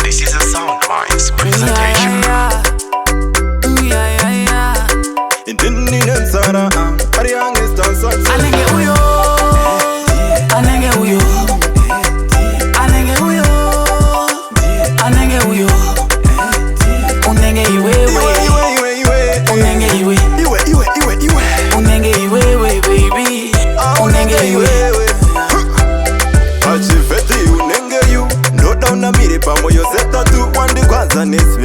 This is a Soundminds presentation. Anenge Uyo, Anenge Uyo, Anenge Uyo, Anenge Uyo, Unenge iwe, Unenge iwe, Unenge iwe, baby, Unenge iwe. Achifeti unenge yu, ndo down na mire pamoyo seta tu wandi kwanza nesi